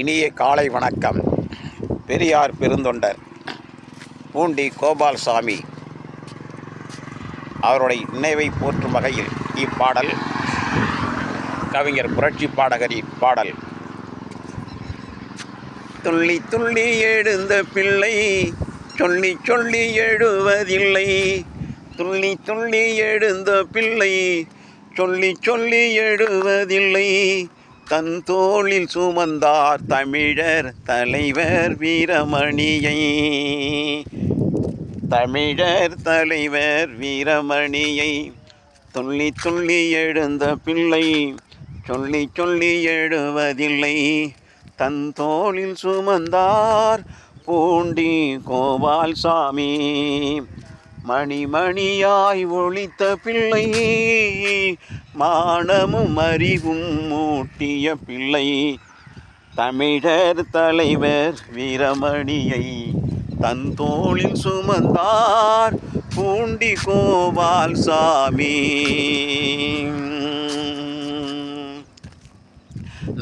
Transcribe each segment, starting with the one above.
இனிய காலை வணக்கம். பெரியார் பெருந்தொண்டர் பூண்டி கோபால்சாமி அவருடைய நினைவை போற்றும் வகையில் இப்பாடல் கவிஞர் புரட்சி பாடகரின் பாடல். துள்ளி துள்ளி எழுந்த பிள்ளை சொல்லி சொல்லி எழுவதில்லை, துள்ளி துள்ளி எழுந்த பிள்ளை சொல்லி சொல்லி எழுவதில்லை. தன் தோளில் சுமந்தார் தமிழர் தலைவர் வீரமணியை, தமிழர் தலைவர் வீரமணியை. துள்ளி துள்ளி எழுந்த பிள்ளை சொல்லி சொல்லி எழுவதில்லை. தன் தோளில் சுமந்தார் பூண்டி கோபால்சாமி. மணி மணியாய் ஒளித்த பிள்ளை, மானமும் அறிவும் மூட்டிய பிள்ளை. தமிழர் தலைவர் வீரமணியை தன் தோளில் சுமந்தார் பூண்டி கோபால்சாமி.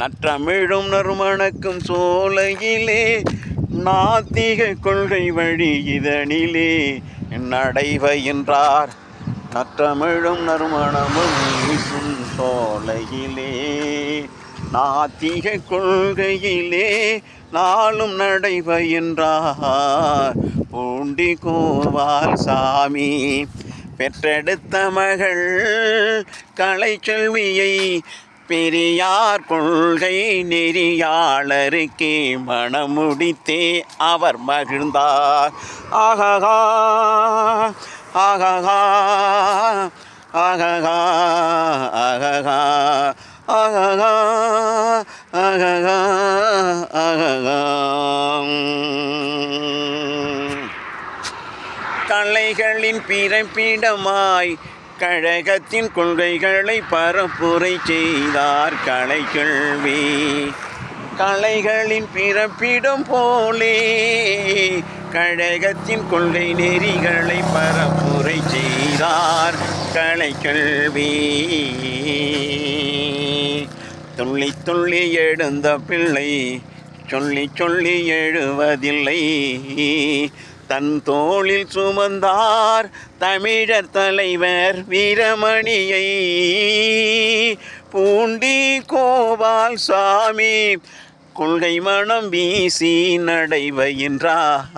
நற்றமிழும் நறுமணக்கும் சோலையிலே, நாத்திக கொள்கை வழி இதனிலே நடைபயின்றார். நற்றமிழும் நறுமணமும் வீசும் சோலையிலே, நாத்திக கொள்கையிலே நாளும் நடைபயின்றார் பூண்டி கோபால்சாமி. பெற்றெடுத்த மகள் கலைச்செல்வியை பெரியார் கொள்கை நெறியாளருக்கே மணமுடித்தே அவர் மகிழ்ந்தார். ஆகா ஆகா ஆகா ஆகா ஆகா ஆகா ஆகா. கலைகளின் பிறப்பிடமாய் கழகத்தின் கொள்கைகளை பரப்புரை செய்தார் கலைக்கல்வி. கலைகளின் பிறப்பிடம் போலே கழகத்தின் கொள்கை நெறிகளை பரப்புரை செய்தார் கலைக்கல்வி. துள்ளி துள்ளி எழுந்த பிள்ளை சொல்லி சொல்லி எழுவதில்லை. தன் தோளில் சுமந்தார் தமிழர் தலைவர் வீரமணியை பூண்டி கோபால்சாமி. கொள்கை மனம் வீசி நடைபயின்றார்.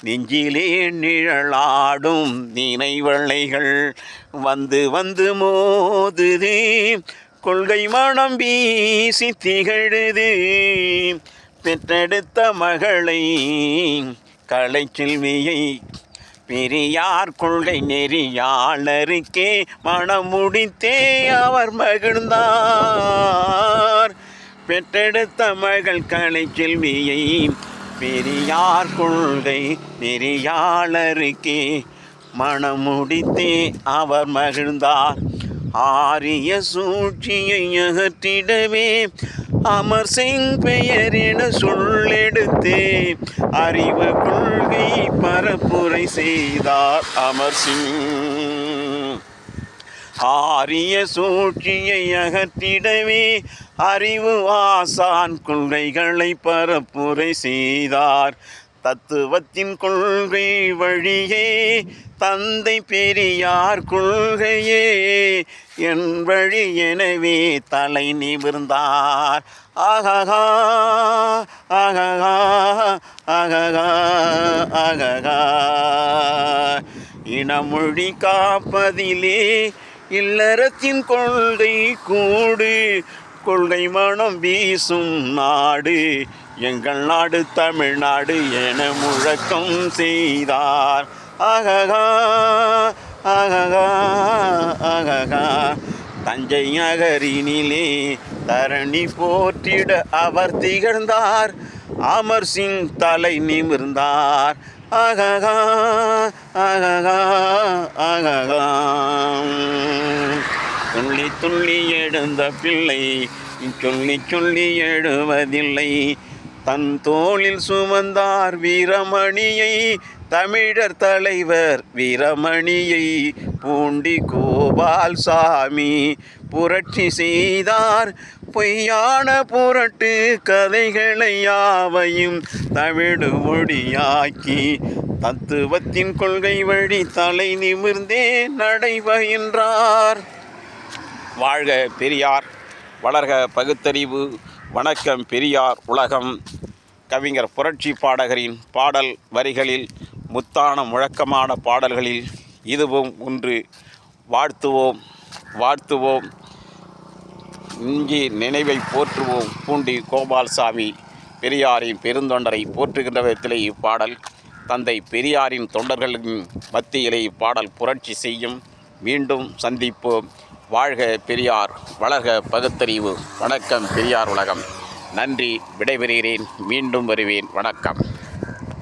நெஞ்சிலே நிழலாடும் நினைவலைகள் வந்து வந்து மோதுது. கொள்கை மனம் வீசி திகழுது. பெற்றெடுத்த மகளை கலைச்செல்வியை பெரியார் கொள்கை நெறியாளருக்கே மணமுடித்தே அவர் மகிழ்ந்தார். பெற்றெடுத்த மகள் கலைச்செல்வியை பெரியார் கொள்கை நெறியாளருக்கே மணமுடித்தே அவர் மகிழ்ந்தார். ஆரிய சூழ்ச்சியை அகற்றிடவே அமர் சிங் பெயர் என சொல்லெடுத்து அறிவு கொள்கை பரப்புரை செய்தார் அமர் சிங். ஆரிய சூழ்ச்சியை அகற்றிடவே அறிவு ஆசான் கொள்கைகளை பரப்புரை செய்தார். தத்துவத்தின் கொள்கை வழியே தந்தை பெரியார் கொள்கையே என் வழி எனவே தலை நிமிர்ந்தார். ஆகா ஆகா ஆகா ஆகா. இனமொழி காப்பதிலே இல்லறத்தின் கொள்கை கூடு. கொள்கை மனம் வீசும் நாடு எங்கள் நாடு தமிழ்நாடு என முழக்கம் செய்தார். ஆகா ஆகா ஆகா. தஞ்சை நகரினிலே தரணி போற்றிட அவர் திகழ்ந்தார். அமர் சிங் தலை நிமிர்ந்தார். ஆகா ஆகா ஆகா. துள்ளி துள்ளி எழுந்த பிள்ளை சொல்லி சொல்லி எழுவதில்லை. தன் தோளில் சுமந்தார் வீரமணியை தமிழர் தலைவர் வீரமணியை பூண்டி கோபால்சாமி. புரட்சி செய்தார் பொய்யான புரட்டு கதைகளை யாவையும் தமிழ் மொழியாக்கி தத்துவத்தின் கொள்கை வழி தலை நிமிர்ந்தே நடைபயின்றார். வாழ்க பெரியார், வளர்க பகுத்தறிவு. வணக்கம் பெரியார் உலகம். கவிஞர் புரட்சி பாடகரின் பாடல் வரிகளில், முத்தான முழக்கமான பாடல்களில் இதுவும் ஒன்று. வாழ்த்துவோம் வாழ்த்துவோம், இங்கே நினைவை போற்றுவோம். பூண்டி கோபால்சாமி பெரியாரின் பெருந்தொண்டரை போற்றுகின்ற விதத்திலே இப்பாடல். தந்தை பெரியாரின் தொண்டர்களின் மத்தியிலே இப்பாடல் புரட்சி செய்யும். மீண்டும் சந்திப்போம். வாழ்க பெரியார், வளர்க பகுத்தறிவு. வணக்கம் பெரியார் உலகம். நன்றி, விடைபெறுகிறேன். மீண்டும் வருவேன். வணக்கம்.